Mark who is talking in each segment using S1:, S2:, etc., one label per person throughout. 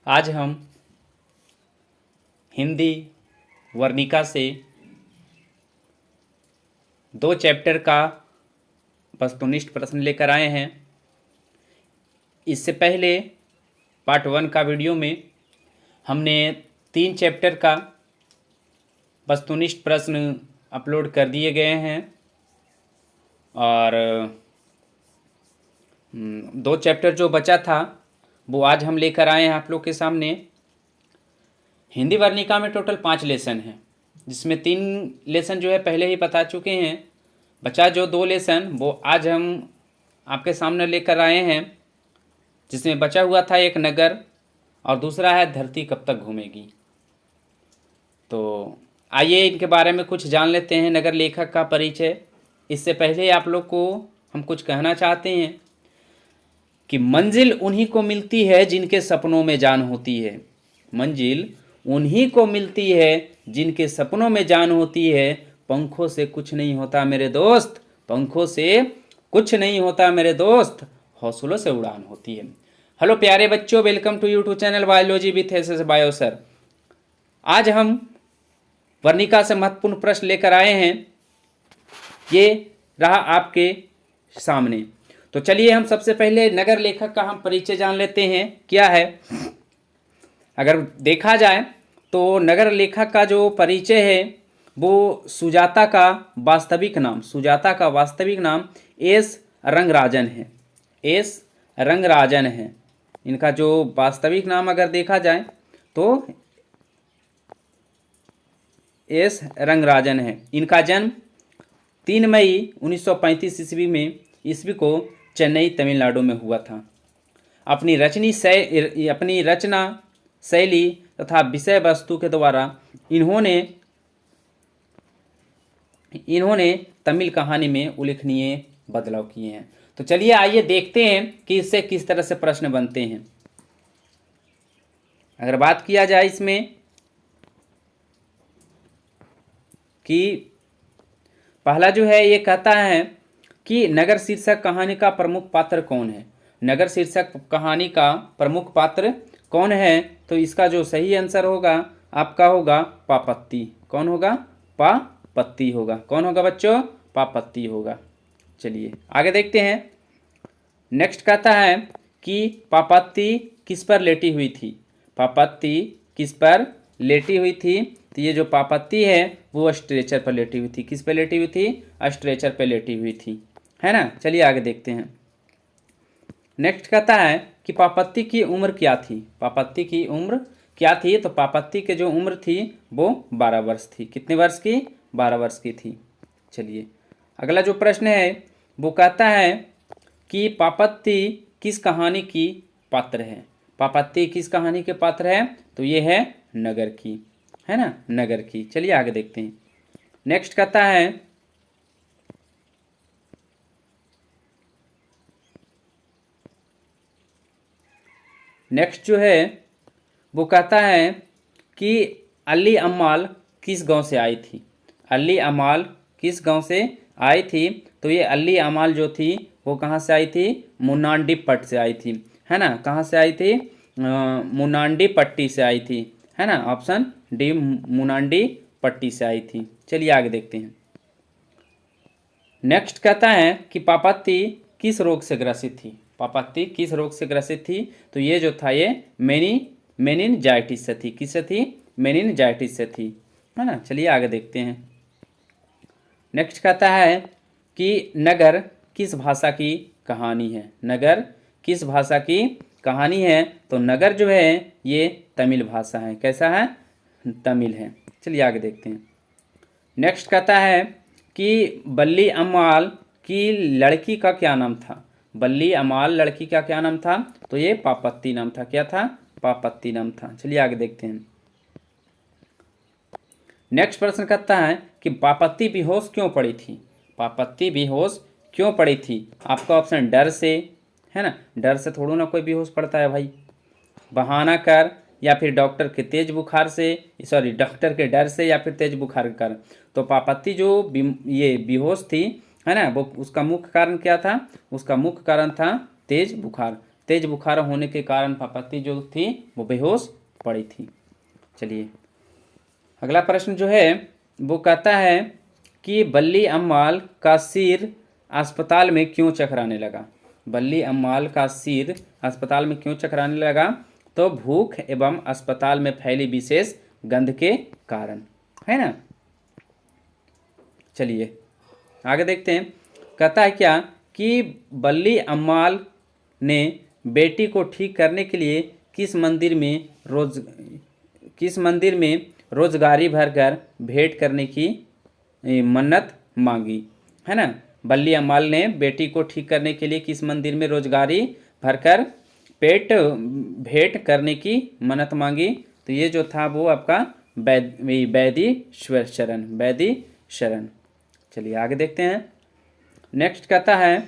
S1: आज हम हिंदी वर्णिका से 2 चैप्टर का वस्तुनिष्ठ प्रश्न लेकर आए हैं। इससे पहले पार्ट 1 का वीडियो में हमने 3 चैप्टर का वस्तुनिष्ठ प्रश्न अपलोड कर दिए गए हैं और 2 चैप्टर जो बचा था वो आज हम लेकर आए हैं आप लोग के सामने। हिंदी वर्णिका में टोटल 5 लेसन हैं, जिसमें 3 लेसन जो है पहले ही बता चुके हैं। बचा जो 2 लेसन वो आज हम आपके सामने लेकर आए हैं, जिसमें बचा हुआ था एक नगर और दूसरा है धरती कब तक घूमेगी। तो आइए इनके बारे में कुछ जान लेते हैं, नगर लेखक का परिचय। इससे पहले आप लोग को हम कुछ कहना चाहते हैं कि मंजिल उन्हीं को मिलती है जिनके सपनों में जान होती है। मंजिल उन्हीं को मिलती है जिनके सपनों में जान होती है। पंखों से कुछ नहीं होता मेरे दोस्त, पंखों से कुछ नहीं होता मेरे दोस्त, हौसलों से उड़ान होती है। हेलो प्यारे बच्चों, welcome to YouTube channel biology with SS bio sir. आज हम वर्णिका से महत्वपूर्ण प्रश्न लेकर आए हैं। ये रहा आपके सामने। तो चलिए हम सबसे पहले नगर लेखक का हम परिचय जान लेते हैं क्या है। अगर देखा जाए तो नगर लेखक का जो परिचय है वो सुजाता का वास्तविक नाम एस रंगराजन है। एस रंगराजन है इनका जो वास्तविक नाम अगर देखा जाए तो एस रंगराजन है। इनका जन्म 3 मई 1935 ईस्वी को चेन्नई तमिलनाडु में हुआ था। अपनी रचना शैली तथा विषय वस्तु के द्वारा इन्होंने तमिल कहानी में उल्लेखनीय बदलाव किए हैं। तो चलिए आइए देखते हैं कि इससे किस तरह से प्रश्न बनते हैं। अगर बात किया जाए इसमें कि पहला जो है ये कहता है कि नगर शीर्षक कहानी का प्रमुख पात्र कौन है। नगर शीर्षक कहानी का प्रमुख पात्र कौन है, तो इसका जो सही आंसर होगा आपका होगा पापत्ती। कौन होगा? पापत्ती होगा। कौन होगा बच्चों? पापत्ती होगा। चलिए आगे देखते हैं। नेक्स्ट कहता है कि पापत्ती किस पर लेटी हुई थी। पापत्ती किस पर लेटी हुई थी? तो ये जो पापत्ती है वो स्ट्रेचर पर लेटी हुई थी। किस पर लेटी हुई थी? स्ट्रेचर पर लेटी हुई थी, है ना। चलिए आगे देखते हैं। नेक्स्ट कहता है कि पापत्ती की उम्र क्या थी। पापत्ती की उम्र क्या थी? तो पापत्ती की जो उम्र थी वो 12 वर्ष थी। कितने वर्ष की? 12 वर्ष की थी। चलिए अगला जो प्रश्न है वो कहता है कि पापत्ती किस कहानी की पात्र है। पापत्ती किस कहानी के पात्र है? तो ये है नगर की, है ना, नगर की। चलिए आगे देखते हैं। नेक्स्ट कहता है नेक्स्ट जो है वो कहता है कि अल्ली अम्माल किस गांव से आई थी। अल्ली अम्माल किस गांव से आई थी? तो ये अल्ली अम्माल जो थी वो कहाँ से आई थी? मुनांडीपट्ट से आई थी, है ना। कहाँ से आई थी? मुनांडीपट्टी से आई थी, है ना। ऑप्शन डी, मुनांडीपट्टी से आई थी। चलिए आगे देखते हैं। नेक्स्ट कहता है कि पापत्ती किस रोग से ग्रसित थी। पापत्ती किस रोग से ग्रसित थी? तो ये जो था ये मेनिनजाइटिस से थी। किससे थी? मेनिनजाइटिस से थी, है ना। चलिए आगे देखते हैं। नेक्स्ट कहता है कि नगर किस भाषा की कहानी है। नगर किस भाषा की कहानी है? तो नगर जो है ये तमिल भाषा है। कैसा है? तमिल है। चलिए आगे देखते हैं। नेक्स्ट कहता है कि बल्ली अम्माल की लड़की का क्या नाम था। बल्ली अम्माल लड़की का क्या नाम था? तो ये पापत्ती नाम था। क्या था? पापत्ती नाम था। चलिए आगे देखते हैं। नेक्स्ट प्रश्न कहता है कि पापत्ती बेहोश क्यों पड़ी थी। पापत्ती बेहोश क्यों पड़ी थी? आपका ऑप्शन डर से, है ना। डर से थोड़ा ना कोई बेहोश पड़ता है भाई। बहाना कर, या फिर डॉक्टर के तेज बुखार से, सॉरी डॉक्टर के डर से, या फिर तेज बुखार कर। तो पापत्ती जो ये बेहोश थी, है ना, वो उसका मुख्य कारण क्या था? उसका मुख्य कारण था तेज बुखार। तेज बुखार होने के कारण पार्वती जो थी वो बेहोश पड़ी थी। चलिए अगला प्रश्न जो है वो कहता है कि बल्ली अम्माल का सिर अस्पताल में क्यों चकराने लगा। बल्ली अम्माल का सिर अस्पताल में क्यों चकराने लगा? तो भूख एवं अस्पताल में फैली विशेष गंध के कारण, है ना। चलिए आगे देखते हैं। कहता है क्या कि बल्ली अम्माल ने बेटी को ठीक करने के लिए किस मंदिर में रोजगारी भरकर भेंट करने की मन्नत मांगी, है ना। बल्ली अम्माल ने बेटी को ठीक करने के लिए किस मंदिर में रोजगारी भरकर भेंट करने की मन्नत मांगी? तो ये जो था वो आपका वैदी शरण। चलिए आगे देखते हैं। नेक्स्ट कहता है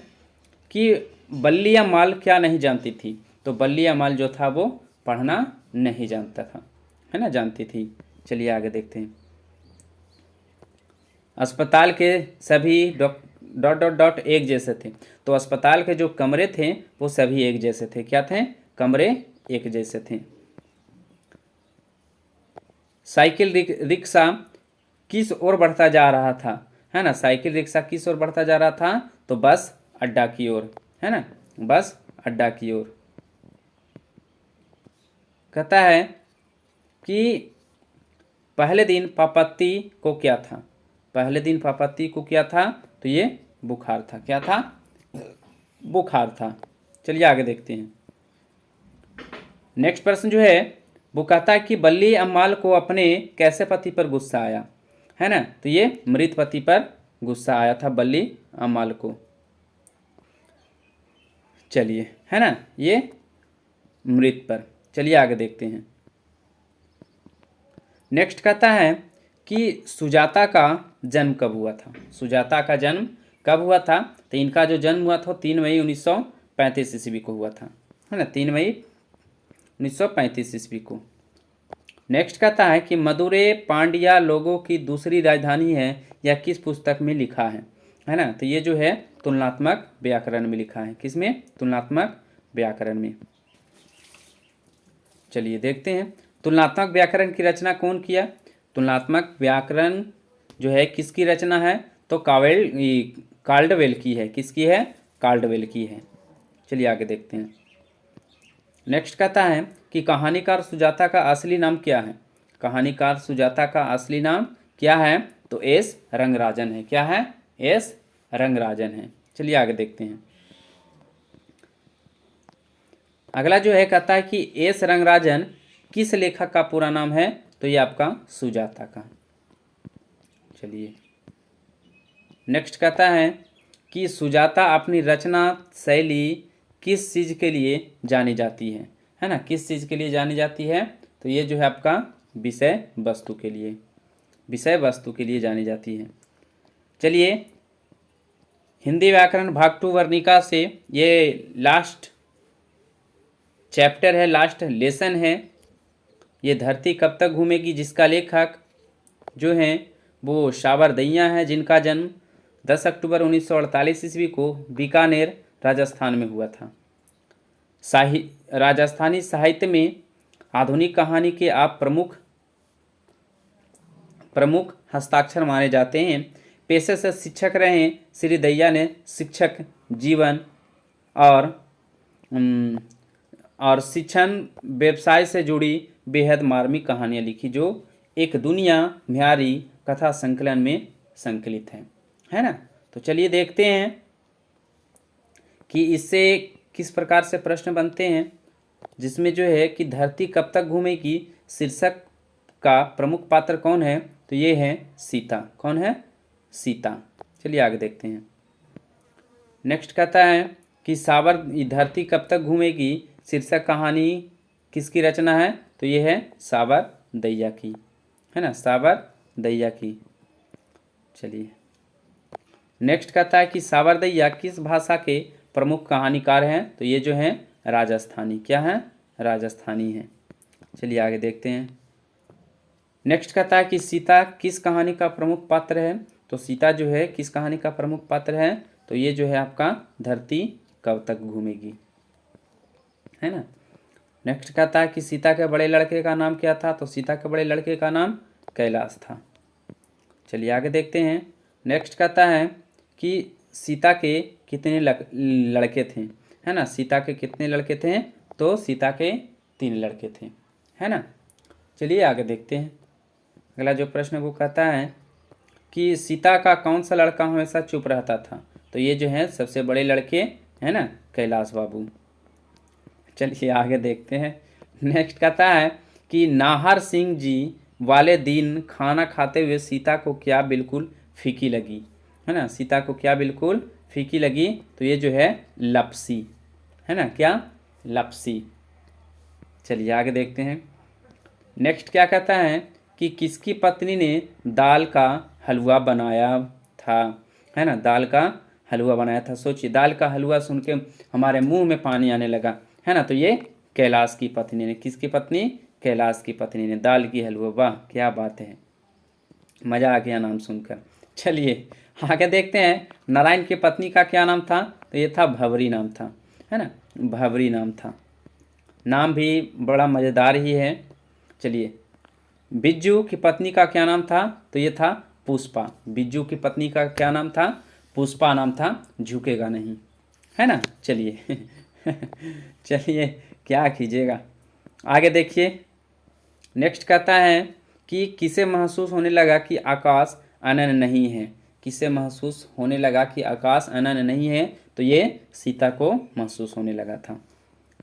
S1: कि बल्ली अम्माल क्या नहीं जानती थी? तो बल्ली अम्माल जो था वो पढ़ना नहीं जानता था, है ना, जानती थी। चलिए आगे देखते हैं। अस्पताल के सभी डॉट डॉट डॉट एक जैसे थे। तो अस्पताल के जो कमरे थे वो सभी एक जैसे थे। क्या थे? कमरे एक जैसे थे। साइकिल रिक्शा किस ओर बढ़ता जा रहा था, है ना। साइकिल रिक्शा किस ओर बढ़ता जा रहा था? तो बस अड्डा की ओर, है ना, बस अड्डा की ओर। कहता है कि पहले दिन पार्वती को क्या था? पहले दिन पार्वती को क्या था? तो ये बुखार था। क्या था? बुखार था। चलिए आगे देखते हैं। नेक्स्ट प्रश्न जो है वो कहता है कि बल्ली अम्माल को अपने कैसे पति पर गुस्सा आया, है ना। तो ये मृत पति पर गुस्सा आया था बल्ली अम्माल को। चलिए, है ना, ये मृत पर। चलिए आगे देखते हैं। नेक्स्ट कहता है कि सुजाता का जन्म कब हुआ था? सुजाता का जन्म कब हुआ था? तो इनका जो जन्म हुआ था 3 मई 1935 ईस्वी को हुआ था, है ना, 3 मई 1935 ईस्वी को। नेक्स्ट कहता है कि मदुरै पांड्या लोगों की दूसरी राजधानी है, यह किस पुस्तक में लिखा है ना। तो ये जो है तुलनात्मक व्याकरण में लिखा है। किसमें? तुलनात्मक व्याकरण में। चलिए देखते हैं तुलनात्मक व्याकरण की रचना कौन किया। तुलनात्मक व्याकरण जो है किसकी रचना है? तो काल्डवेल की है। किसकी है? काल्डवेल की है। चलिए आगे देखते हैं। नेक्स्ट कहता है कि कहानीकार सुजाता का असली नाम क्या है? कहानीकार सुजाता का असली नाम क्या है? तो एस रंगराजन है। क्या है? एस रंगराजन है। चलिए आगे देखते हैं। अगला जो है कहता है कि एस रंगराजन किस लेखक का पूरा नाम है? तो ये आपका सुजाता का। चलिए नेक्स्ट कहता है कि सुजाता अपनी रचना शैली किस चीज़ के लिए जानी जाती है ना। किस चीज़ के लिए जानी जाती है? तो ये जो है आपका विषय वस्तु के लिए, विषय वस्तु के लिए जानी जाती है। चलिए हिंदी व्याकरण भाग 2 वर्णिका से ये लास्ट चैप्टर है, लास्ट लेसन है। ये धरती कब तक घूमेगी, जिसका लेखक जो हैं वो सावरदैया है, जिनका जन्म 10 अक्टूबर 1948 ईस्वी को बीकानेर राजस्थान में हुआ था। राजस्थानी साहित्य में आधुनिक कहानी के आप प्रमुख हस्ताक्षर माने जाते हैं। पेशे से शिक्षक रहे श्री दैया ने शिक्षक जीवन और शिक्षण व्यवसाय से जुड़ी बेहद मार्मिक कहानियाँ लिखी, जो एक दुनिया म्यारी कथा संकलन में संकलित है ना। तो चलिए देखते हैं कि इससे किस प्रकार से प्रश्न बनते हैं, जिसमें जो है कि धरती कब तक घूमेगी शीर्षक का प्रमुख पात्र कौन है? तो ये है सीता। कौन है? सीता। चलिए आगे देखते हैं। नेक्स्ट कहता है कि धरती कब तक घूमेगी शीर्षक कहानी किसकी रचना है? तो ये है सावरदैया की, है ना, सावरदैया की। चलिए नेक्स्ट कहता है कि सावरदैया किस भाषा के प्रमुख कहानीकार हैं? तो ये जो हैं राजस्थानी। क्या है? राजस्थानी है। चलिए आगे देखते हैं। नेक्स्ट कहता है कि सीता किस कहानी का प्रमुख पात्र है? तो सीता जो है किस कहानी का प्रमुख पात्र है? तो ये जो है आपका धरती कब तक घूमेगी। है ना। नेक्स्ट कहता है कि सीता के बड़े लड़के का नाम क्या था, तो सीता के बड़े लड़के का नाम कैलाश था। चलिए आगे देखते हैं। नेक्स्ट कहता है कि सीता के कितने लड़के थे, है ना। सीता के कितने लड़के थे, तो सीता के 3 लड़के थे, है ना। चलिए आगे देखते हैं। अगला जो प्रश्न वो कहता है कि सीता का कौन सा लड़का हमेशा चुप रहता था, तो ये जो है सबसे बड़े लड़के, है ना, कैलाश बाबू। चलिए आगे देखते हैं। नेक्स्ट कहता है कि नाहर सिंह जी वाले दिन खाना खाते हुए सीता को क्या बिल्कुल फीकी लगी, है ना। सीता को क्या बिल्कुल फीकी लगी, तो ये जो है लपसी, है ना, क्या, लपसी। चलिए आगे देखते हैं। नेक्स्ट क्या कहता है कि किसकी पत्नी ने दाल का हलवा बनाया था, है ना। दाल का हलवा बनाया था। सोचिए, दाल का हलवा सुन के हमारे मुंह में पानी आने लगा, है ना। तो ये कैलाश की पत्नी ने, किसकी पत्नी, कैलाश की पत्नी ने दाल की हलवा। वाह क्या बात है, मज़ा आ गया नाम सुनकर। चलिए आगे देखते हैं। नारायण की पत्नी का क्या नाम था, तो ये था भवरी नाम था, है ना, भवरी नाम था। नाम भी बड़ा मज़ेदार ही है। चलिए, बिज्जू की पत्नी का क्या नाम था, तो ये था पुष्पा। बिज्जू की पत्नी का क्या नाम था, पुष्पा नाम था, झुकेगा नहीं, है ना। चलिए चलिए क्या कीजिएगा, आगे देखिए। नेक्स्ट कहता है कि किसे महसूस होने लगा कि आकाश अनन नहीं है। किसे महसूस होने लगा कि आकाश अनन नहीं है, तो ये सीता को महसूस होने लगा था।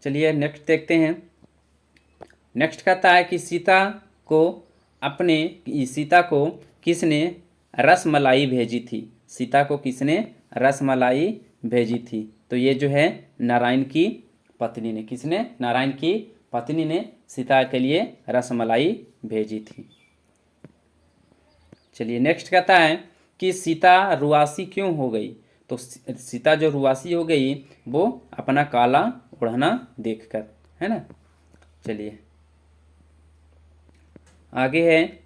S1: चलिए नेक्स्ट देखते हैं। नेक्स्ट कहता है कि सीता को किसने रसमलाई भेजी थी। सीता को किसने रसमलाई भेजी थी, तो ये जो है नारायण की पत्नी ने। किसने, नारायण की पत्नी ने सीता के लिए रसमलाई भेजी थी। चलिए नेक्स्ट कहता है कि सीता रुआसी क्यों हो गई, तो सीता जो रुआसी हो गई वो अपना काला ओढ़ना देखकर, है ना। चलिए आगे है।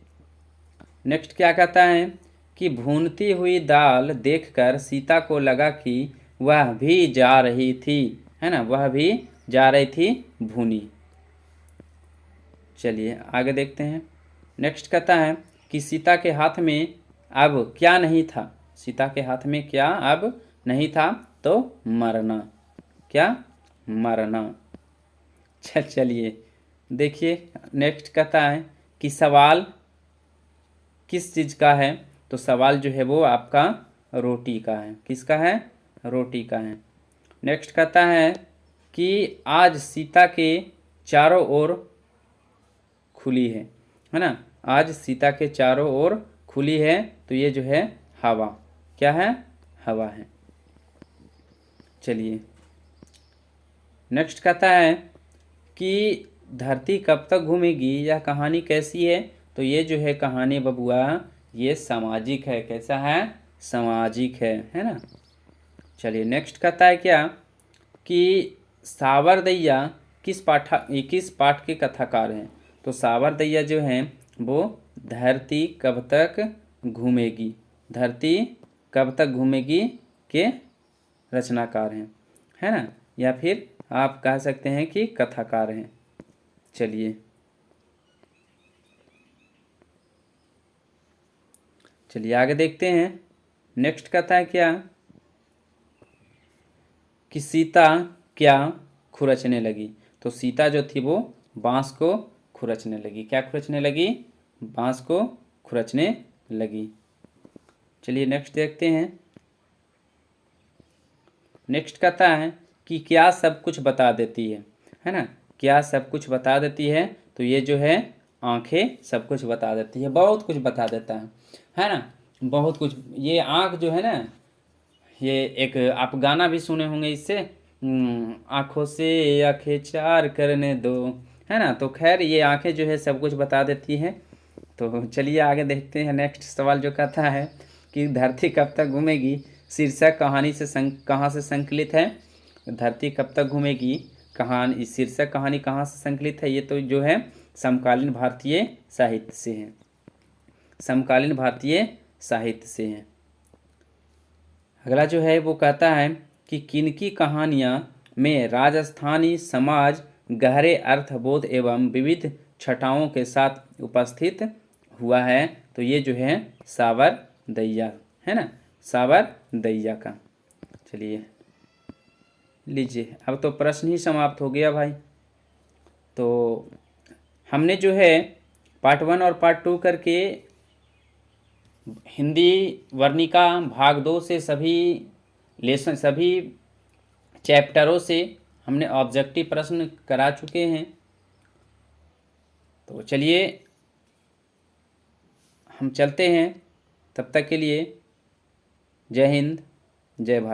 S1: नेक्स्ट क्या कहता है कि भूनती हुई दाल देखकर सीता को लगा कि वह भी जा रही थी, है ना, वह भी जा रही थी भूनी। चलिए आगे देखते हैं। नेक्स्ट कहता है कि सीता के हाथ में अब क्या नहीं था। सीता के हाथ में क्या अब नहीं था, तो मरना, क्या, मरना। चलिए देखिए। नेक्स्ट कहता है कि सवाल किस चीज़ का है, तो सवाल जो है वो आपका रोटी का है। किसका है, रोटी का है। नेक्स्ट कहता है कि आज सीता के चारों ओर खुली है ना। आज सीता के चारों ओर खुली है, तो ये जो है हवा, क्या है, हवा है। चलिए नेक्स्ट कहता है कि धरती कब तक घूमेगी, यह कहानी कैसी है, तो ये जो है कहानी बबुआ ये सामाजिक है। कैसा है, सामाजिक है ना। चलिए नेक्स्ट कहता है क्या कि सावरदैया किस पाठ के कथाकार हैं, तो सावरदैया जो हैं वो धरती कब तक घूमेगी, धरती कब तक घूमेगी के रचनाकार हैं, है ना, या फिर आप कह सकते हैं कि कथाकार हैं। चलिए आगे देखते हैं। नेक्स्ट कहता है क्या कि सीता क्या खुरचने लगी, तो सीता जो थी वो बांस को खुरचने लगी। क्या खुरचने लगी, बांस को खुरचने लगी। चलिए नेक्स्ट देखते हैं। नेक्स्ट कहता है कि क्या सब कुछ बता देती है ना। क्या सब कुछ बता देती है, तो ये जो है आंखें सब कुछ बता देती है। बहुत कुछ बता देता है ना, बहुत कुछ। ये आंख जो है ना, ये एक आप गाना भी सुने होंगे इससे, आंखों से आंखें चार करने दो, है ना। तो खैर ये आंखें जो है सब कुछ बता देती हैं। तो चलिए आगे देखते हैं। नेक्स्ट सवाल जो कहता है कि धरती कब तक घूमेगी, शीर्षक कहानी से कहाँ से संकलित है। धरती कब तक घूमेगी कहानी, शीर्षक कहानी कहाँ से संकलित है, ये तो जो है समकालीन भारतीय साहित्य से है, समकालीन भारतीय साहित्य से है। अगला जो है वो कहता है कि किनकी कहानियाँ में राजस्थानी समाज गहरे अर्थबोध एवं विविध छटाओं के साथ उपस्थित हुआ है। तो ये जो है सावरदैया है ना, सावरदैया का। चलिए लीजिए, अब तो प्रश्न ही समाप्त हो गया भाई। तो हमने जो है पार्ट 1 और पार्ट 2 करके हिंदी वर्णिका भाग 2 से सभी लेसन, सभी चैप्टरों से हमने ऑब्जेक्टिव प्रश्न करा चुके हैं। तो चलिए हम चलते हैं, तब तक के लिए जय हिंद, जय भारत।